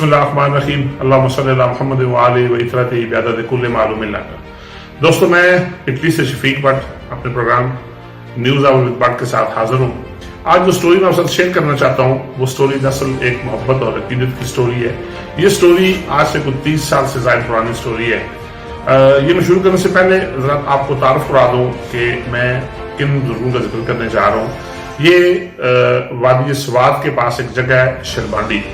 बिस्मिल्लाहिर्रहमानिर्रहीम अल्लाहुम्मा सल्ली अला मुहम्मद व आलिहि व इतरतिही बिअदद कुल्लि मालूम लना। दोस्तों, मैं इटली से शफीक भट्ट अपने programme news hour with Bhatt के साथ हाजिर हूँ। आज जो स्टोरी मैं आपके साथ शेयर करना चाहता हूँ वो स्टोरी दरअसल एक मोहब्बत और अकीदत की स्टोरी है। ये स्टोरी आज से कुछ 30 साल से ज़्यादा पुरानी स्टोरी है। ये मैं शुरू करने से पहले जरा आपको तारुफ करा दूँ कि मैं किन बुजुर्गों का जिक्र करने जा रहा हूँ। ये वादी स्वात के पास एक जगह है शिरबांडी,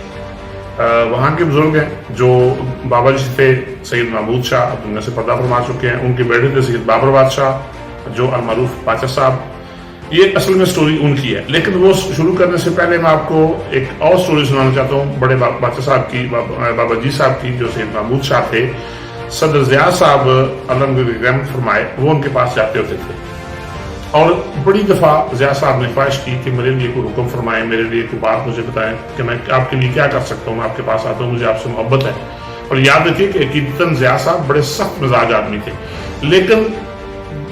वहाँ के बुजुर्ग हैं जो बाबा जी थे सैयद महमूद शाह, अब दुनिया से पर्दा फरमा चुके हैं। उनके बेटे थे सैयद बाबर बादशाह जो अलमारूफ बादशाह साहब। ये असल में स्टोरी उनकी है, लेकिन वो शुरू करने से पहले मैं आपको एक और स्टोरी सुनाना चाहता हूँ बड़े बादशाह साहब की, बाबा जी साहब की, जो सैयद महमूद शाह थे। सदर ज़िया साहब रहमत फरमाए, वो उनके पास जाते होते थे और बड़ी दफ़ा ज़िया साहब ने ख्वाहिश की कि मेरे लिए कोई हुक्म फरमाएं, मेरे लिए कोई बात मुझे बताएं कि मैं आपके लिए क्या कर सकता हूँ। मैं आपके पास आता हूँ, मुझे आपसे मोहब्बत है। और याद रखिए कि अकीदतन ज़िया साहब बड़े सख्त मिजाज आदमी थे, लेकिन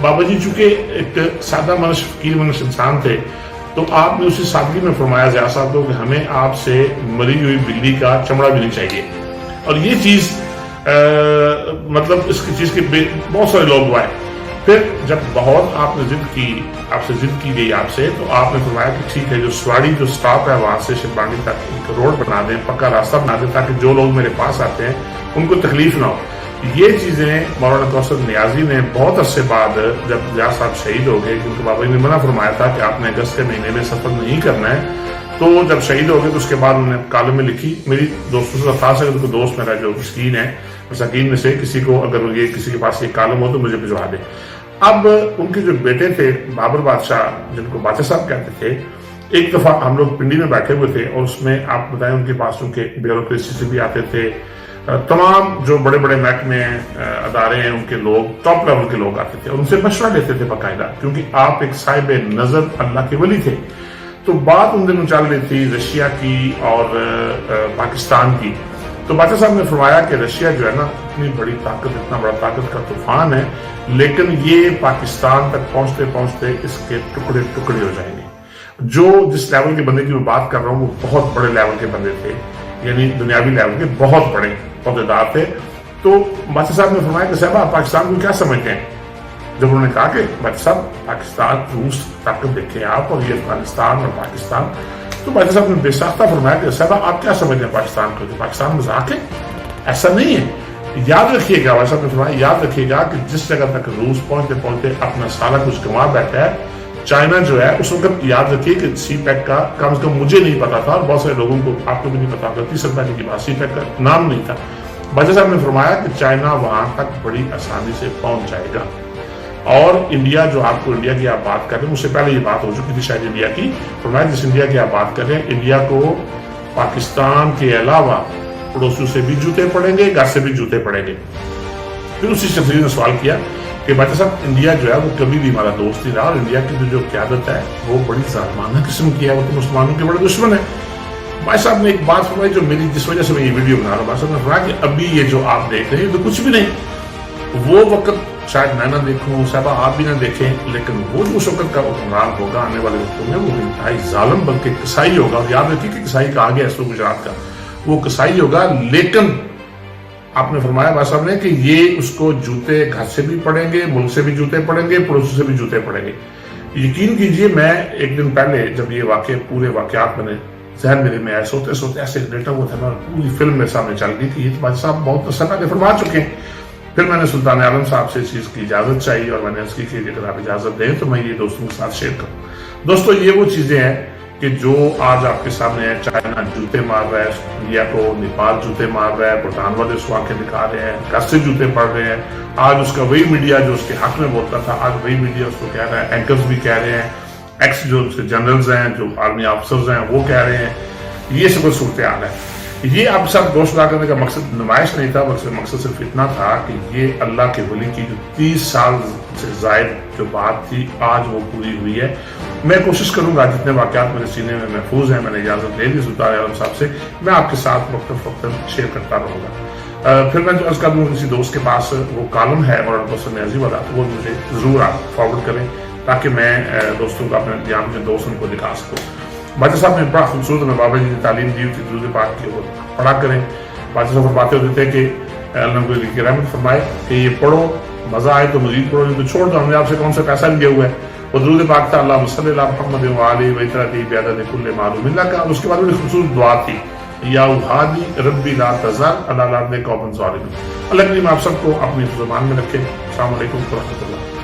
बाबा जी चूंकि एक सादा मनश फकीर मनश इंसान थे, तो आपने उसी सादगी में फरमाया ज़िया साहब को कि हमें आपसे मरी हुई बिल्ली का चमड़ा भी नहीं चाहिए। और ये चीज़ मतलब इसकी चीज़ के बहुत सारे लोग हुए। फिर जब बहुत आपने आपसे जिद की गई आपसे, तो आपने फरमाया कि ठीक है, जो स्वाड़ी जो स्टॉप है वहां से शिरबांडी तक एक रोड बना दें, पक्का रास्ता बना दें, ताकि जो लोग मेरे पास आते हैं उनको तकलीफ ना हो। ये चीजें मौलाना कौसर नियाजी ने बहुत अरसे बाद, जब ज़िया साहब शहीद हो गए, क्योंकि बाबा जी ने मना फरमाया था कि आपने अगस्त के महीने में सफर नहीं करना है, तो जब शहीद हो गए तो उसके बाद उन्होंने कालम में लिखी। मेरी दोस्तों से खास है, उनको दोस्त मेरा जो मस्कीन है, मसाकीन में से किसी को अगर ये किसी के पास ये कालम हो तो मुझे भिजवा दे। अब उनके जो बेटे थे बाबर बादशाह, जिनको बादशाह साहब कहते थे, एक दफा हम लोग पिंडी में बैठे हुए थे और उसमें आप बताएं उनके पास उनके ब्यूरोक्रेसी से भी आते थे, तमाम जो बड़े बड़े महकमे अदारे हैं उनके लोग, टॉप लेवल के लोग आते थे और उनसे मशवरा लेते थे बाकायदा, क्योंकि आप एक साहिब नजर अल्लाह के वली थे। तो बात उन दिनों चल रही थी रशिया की और पाकिस्तान की। तो बादशाह साहब ने फरमाया कि रशिया जो है ना, इतनी बड़ी ताकत, इतना बड़ा ताकत का तूफान है, लेकिन ये पाकिस्तान तक पहुंचते पहुंचते इसके टुकड़े टुकड़े हो जाएंगे। जो जिस लेवल के बंदे की मैं बात कर रहा हूँ वो बहुत बड़े लेवल के बंदे थे, यानी दुनियावी लेवल के बहुत बड़े औहदेदार थे। तो बादशाह साहब ने फरमाया कि साहब आप पाकिस्तान को क्या समझते हैं। जब उन्होंने कहा कि बादशाह साहब पाकिस्तान रूस ताकत देखें आप, और ये अफगानिस्तान और पाकिस्तान, तो बादशाह साहब ने बेसाख्ता फरमाया कि साहब आप क्या समझते हैं पाकिस्तान को, तो पाकिस्तान मजाक है, ऐसा नहीं है। याद रखिएगा, बादशाह साहब ने फरमाया याद रखिएगा कि जिस जगह तक रूस पहुंचते पहुंचते अपना सारा कुछ गंवा बैठा है, चाइना जो है उस वक्त याद रखिए कि सी पैक का कम से कम मुझे नहीं पता था और बहुत सारे लोगों को, आपको भी नहीं पता होगा, 30 साल की बात, सी पैक का नाम नहीं था। बादशाह साहब ने फरमाया कि चाइना वहां तक बड़ी आसानी से पहुंच जाएगा। और इंडिया, जो आपको इंडिया की आप बात कर रहे हैं, उससे पहले ये बात हो चुकी थी शायद इंडिया की, फरमाया जिस इंडिया की आप बात कर रहे हैं, इंडिया को पाकिस्तान के अलावा पड़ोसियों से भी जूते पड़ेंगे, घर से भी जूते पड़ेंगे। फिर उसी शख्सियत ने सवाल किया कि बादशाह साहब इंडिया जो है वो कभी भी हमारा दोस्त नहीं रहा, और इंडिया की जो क्यादत है वो बड़ी जालिमाना किस्म की है, वो तो मुसलमानों के बड़े दुश्मन है। भाई साहब ने एक बात फरमाई जो मेरी, जिस वजह से मैं ये वीडियो बना रहा हूँ, भाई साहब ने फरमाया कि अभी ये जो आप देख रहे हैं तो कुछ भी नहीं, वो वक्त शायद मैं ना देखूं, साहबा आप भी ना देखें, लेकिन वो जो उस वक्त का हुक्मरान होगा आने वाले वक्तों में, वो इंतहाई जालिम बल्कि कसाई होगा। और याद रखिए कि कसाई कहा गया है गुजरात का, वो कसाई होगा। लेकिन आपने फरमाया भाई साहब ने कि ये उसको जूते घर से भी पड़ेंगे, मुल्क से भी जूते पड़ेंगे, पड़ोसी से भी जूते पड़ेंगे। यकीन कीजिए, मैं एक दिन पहले जब ये वाकये पूरे वाकयात मैंने जहन मेरे में आए, सोते सोते ऐसे लेटा हुआ था, पूरी फिल्म मेरे सामने चल गई थी। ये तो बादशाह साहब बहुत असर पहले फरमा चुके हैं। फिर मैंने सुल्तान आलम साहब से इस चीज़ की इजाज़त चाहिए और मैंने उसकी कि अगर आप इजाज़त दें तो मैं ये दोस्तों के साथ शेयर करूँ। दोस्तों, ये वो चीज़ें हैं कि जो आज आपके सामने है। चाइना जूते मार रहा है इंडिया को, नेपाल जूते मार रहा है, भूटान वाले उसको आंखें दिखा रहे हैं, घर से जूते पड़ रहे हैं। आज उसका वही मीडिया जो उसके हक में बोलता था, आज वही मीडिया उसको कह रहा है, एंकर्स भी कह रहे हैं, एक्स जो उसके जनरल्स हैं, जो आर्मी ऑफिसर्स हैं, वो कह रहे हैं। ये सब सूरत हाल है। ये आपके साथ दोस्त ला करने का मकसद नुमाइश नहीं था, मकसद सिर्फ इतना था कि ये अल्लाह के वली की जो 30 साल से जायद जो बात थी, आज वो पूरी हुई है। मैं कोशिश करूंगा जितने वाकयात मेरे सीने में महफूज हैं, मैंने इजाजत ले ली सुल्तान आलम साहब से, मैं आपके साथ वक्त शेयर करता रहूंगा। फिर मैं जो अर्ज कर दूँ, किसी दोस्त के पास वो कॉलम है मौलाना कौसर नियाजी वाला, वो मुझे जरूर आप फॉरवर्ड करें ताकि मैं दोस्तों को अपने यहाँ दोस्त उनको दिखा सकूँ। باچا صاحب نے بڑا خوبصورت میں بابا جی نے تعلیم دی تھی درود پاک کی، وہ پڑھا کریں. باچا صاحب فرماتے ہوتے تھے کہ اللہ کو کی رحمت فرمائے کہ یہ پڑھو، مزہ آئے تو مزید پڑھو، تو چھوڑ دو، ہم نے آپ سے کون سا پیسہ لیا ہوا ہے. وہ درود پاک تھا اللہم صلی علی محمد وآلہ وإطرتہ بعدد کل معلوم اللہ کا. اس کے بعد میں خوبصورت دعا تھی یا ہادی ربی لا تذر علی الارض قوما ظالمین. اللہ کریم آپ سب کو اپنی زبان میں رکھے. السلام علیکم ورحمۃ اللہ.